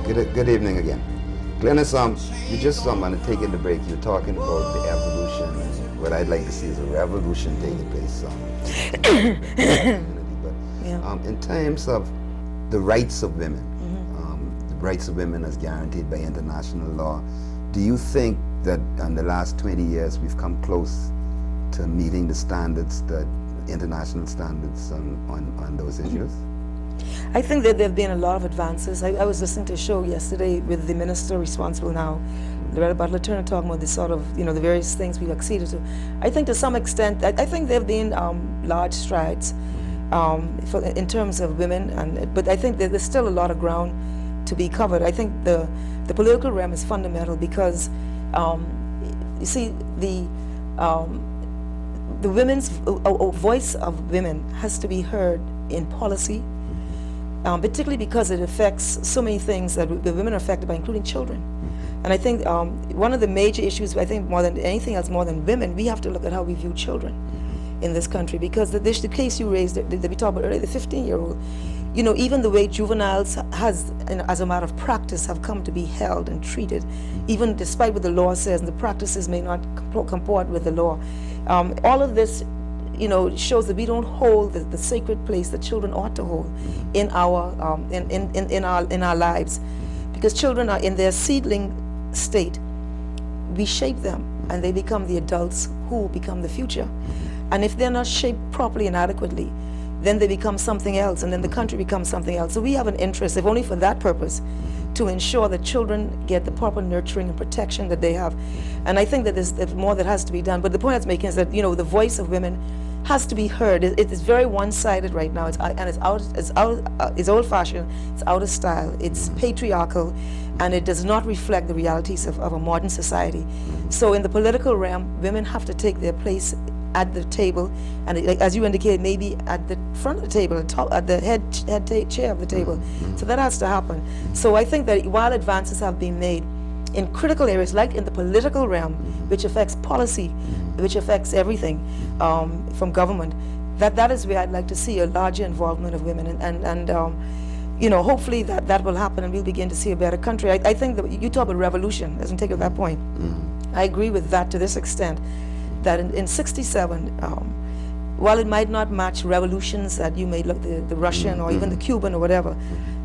Good evening again. Glenys, you just want to take in the break. You're talking about the evolution. What I'd like to see is a revolution taking place in the community. But in terms of the rights of women, the rights of women as guaranteed by international law, do you think that in the last 20 years we've come close to meeting the standards, the international standards on those issues? I think that there have been a lot of advances. I was listening to a show yesterday with the minister responsible now, Loretta Butler Turner, talking about the sort of, the various things we've acceded to. I think to some extent, I think there have been large strides in terms of women, but I think that there's still a lot of ground to be covered. I think the political realm is fundamental because, you see, the women's voice of women has to be heard in policy, particularly because it affects so many things that the women are affected by, including children. And I think one of the major issues, I think more than anything else, more than women, we have to look at how we view children in this country, because the case you raised that we talked about earlier, the 15-year-old, even the way juveniles has, as a matter of practice, have come to be held and treated, even despite what the law says, and the practices may not comport with the law. All of this shows that we don't hold the sacred place that children ought to hold in our lives, because children are in their seedling state. We shape them, and they become the adults who become the future. And if they're not shaped properly and adequately, then they become something else, and then the country becomes something else. So we have an interest, if only for that purpose, to ensure that children get the proper nurturing and protection that they have. And I think that there's more that has to be done. But the point I was making is that the voice of women has to be heard. It is very one-sided right now. It's old-fashioned. It's out of style. It's patriarchal, and it does not reflect the realities of a modern society. So in the political realm, women have to take their place at the table, and as you indicated, maybe at the front of the table, at the head chair of the table. So that has to happen. So I think that while advances have been made in critical areas, like in the political realm, which affects policy, which affects everything from government, that is where I'd like to see a larger involvement of women, and hopefully that will happen, and we'll begin to see a better country. I think that you talk about revolution, doesn't take it to that point. I agree with that to this extent, that in 67, while it might not match revolutions that you may look, the Russian or even the Cuban or whatever,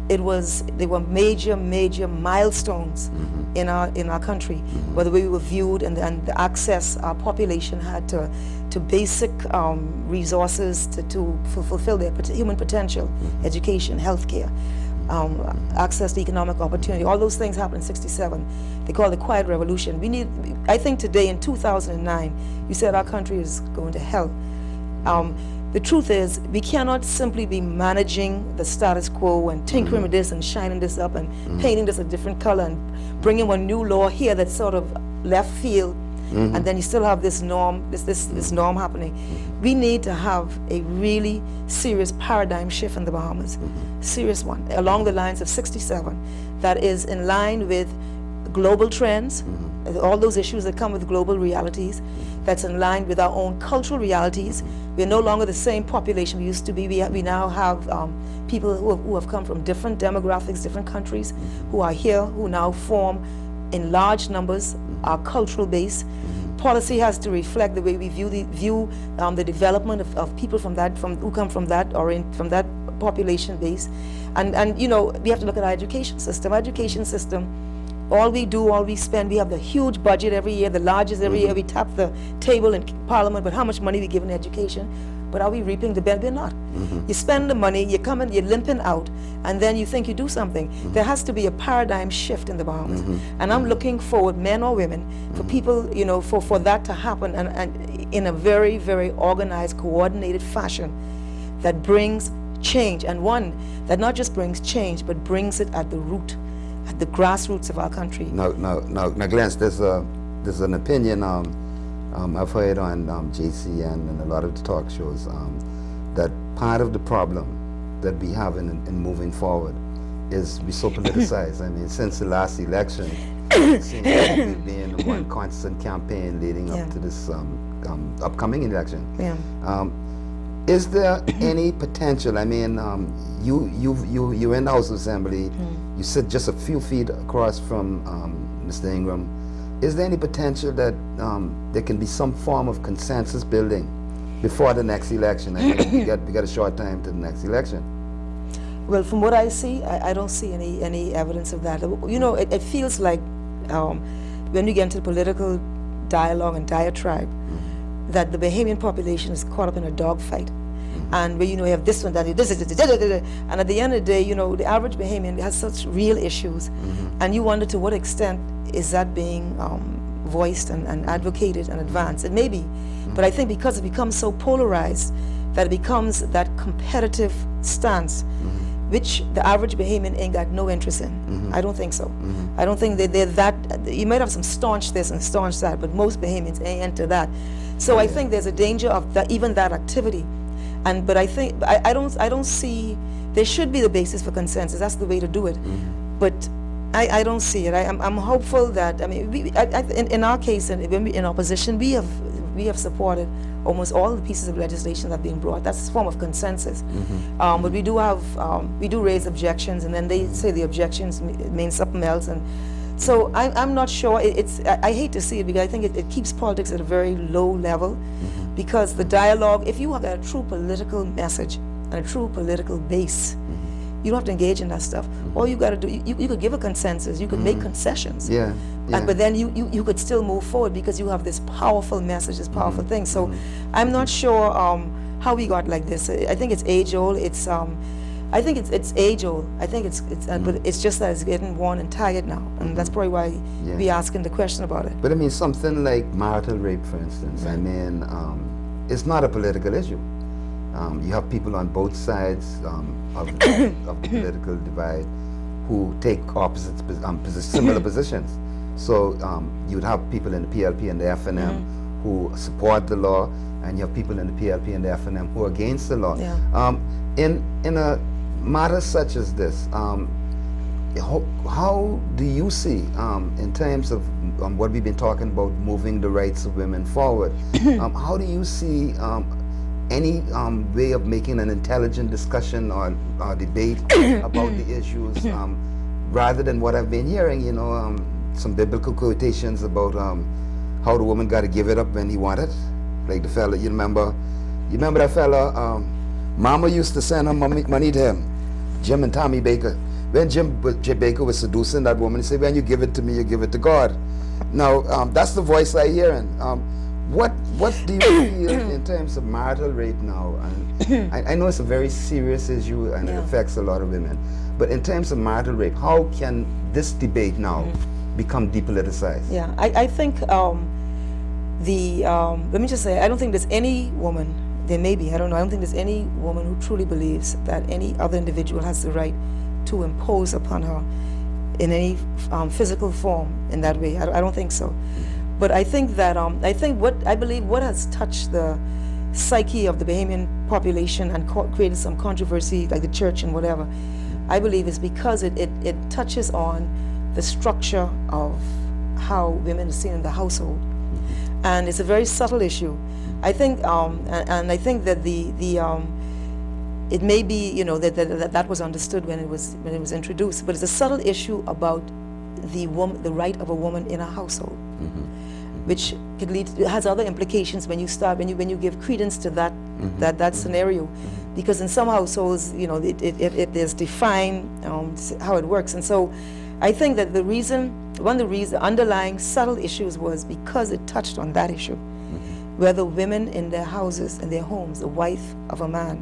they were major milestones in our country, where the way we were viewed and the access our population had to basic resources to fulfill their human potential, education, healthcare, access to economic opportunity. All those things happened in 67. They call it the quiet revolution. I think today in 2009, you said our country is going to hell. The truth is, we cannot simply be managing the status quo and tinkering with this and shining this up and painting this a different color and bringing one new law here that's sort of left field, and then you still have this norm, this norm happening. We need to have a really serious paradigm shift in the Bahamas, serious one, along the lines of 67, that is in line with global trends, all those issues that come with global realities, that's in line with our own cultural realities. We're no longer the same population we used to be. We now have people who have come from different demographics, different countries, who are here, who now form in large numbers our cultural base. Policy has to reflect the way we view the development of people who come from that from that population base, and we have to look at our education system. Our education system, all we spend, we have the huge budget every year, the largest every year. We tap the table in Parliament, but how much money we give in education? But are we reaping the benefit? We're not. You spend the money, you come in, you're limping out, and then you think you do something. There has to be a paradigm shift in the Bahamas. And I'm looking forward, men or women, for people, for that to happen, and in a very, very organized, coordinated fashion that brings change, and one that not just brings change, but brings it at the root, at the grassroots of our country. Now, Glenys, there's an opinion I've heard on JCN and a lot of the talk shows that part of the problem that we have in moving forward is we're so politicized. I mean, since the last election, it seems like we've been in one constant campaign leading up to this upcoming election. Is there any potential? I mean, you're in the House of Assembly. You sit just a few feet across from Mr. Ingram. Is there any potential that there can be some form of consensus building before the next election? I think we got a short time to the next election. Well, from what I see, I don't see any evidence of that. You know, it feels like when you get into political dialogue and diatribe, that the Bahamian population is caught up in a dogfight. And where, you know, you have this one, that, this, and at the end of the day, you know, the average Bahamian has such real issues, and you wonder to what extent is that being voiced and advocated and advanced. It may be, but I think because it becomes so polarized that it becomes that competitive stance, which the average Bahamian ain't got no interest in. I don't think so. I don't think they're that. You might have some staunch this and staunch that, but most Bahamians ain't into that. So I think there's a danger of that, even that activity. But I think I don't see there should be the basis for consensus. That's the way to do it. But I don't see it. I'm hopeful that, I mean, in our case, when we in opposition, we have supported almost all the pieces of legislation that have been brought. That's a form of consensus. But we do raise objections, and then they say the objections mean something else, and so I'm not sure. I hate to see it, because I think it keeps politics at a very low level, because the dialogue, if you have a true political message and a true political base, you don't have to engage in that stuff. All you got to do, you could give a consensus, you could make concessions, but then you could still move forward because you have this powerful message, this powerful thing. So I'm not sure how we got like this. I think it's age old. I think it's age old. I think but it's just that it's getting worn and tired now, and that's probably why we're asking the question about it. But I mean, something like marital rape, for instance. I mean, it's not a political issue. You have people on both sides of the political divide who take opposite, similar positions. So you would have people in the PLP and the FNM who support the law, and you have people in the PLP and the FNM who are against the law. In a matter such as this, how do you see, in terms of what we've been talking about, moving the rights of women forward, how do you see any way of making an intelligent discussion or debate about the issues, rather than what I've been hearing, you know, some biblical quotations about how the woman got to give it up when he wanted, like the fella, you remember that fella, Mama used to send her money to him, Jim and Tommy Baker. When Jim Baker was seducing that woman, he said, when you give it to me, you give it to God. Now, that's the voice I hear. And what do you feel in terms of marital rape now? And I know it's a very serious issue, and it affects a lot of women. But in terms of marital rape, how can this debate now become depoliticized? Yeah, I think let me just say, I don't think there's any woman, there may be, I don't know, I don't think there's any woman who truly believes that any other individual has the right to impose upon her in any physical form in that way. I don't think so. But I think that, I believe what has touched the psyche of the Bahamian population and created some controversy, like the church and whatever, I believe is because it touches on the structure of how women are seen in the household. And it's a very subtle issue. I think, and I think that it may be, you know, that was understood when it was introduced, but it's a subtle issue about the right of a woman in a household, which could lead to, has other implications when you give credence to that scenario, because in some households, you know, it is defined how it works. And so I think that one of the underlying subtle issues was because it touched on that issue, whether women in their houses, in their homes, the wife of a man,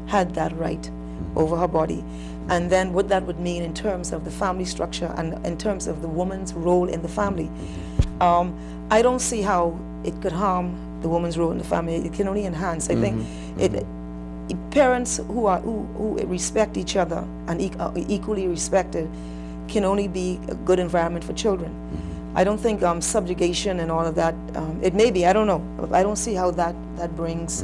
had that right over her body, and then what that would mean in terms of the family structure and in terms of the woman's role in the family. I don't see how it could harm the woman's role in the family. It can only enhance. I think parents who respect each other and equally respected can only be a good environment for children. I don't think subjugation and all of that, it may be, I don't know. I don't see how that brings,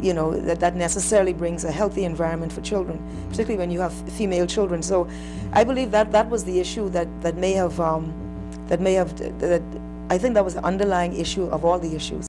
you know, that necessarily brings a healthy environment for children, particularly when you have female children. So I believe that was the issue that I think that was the underlying issue of all the issues.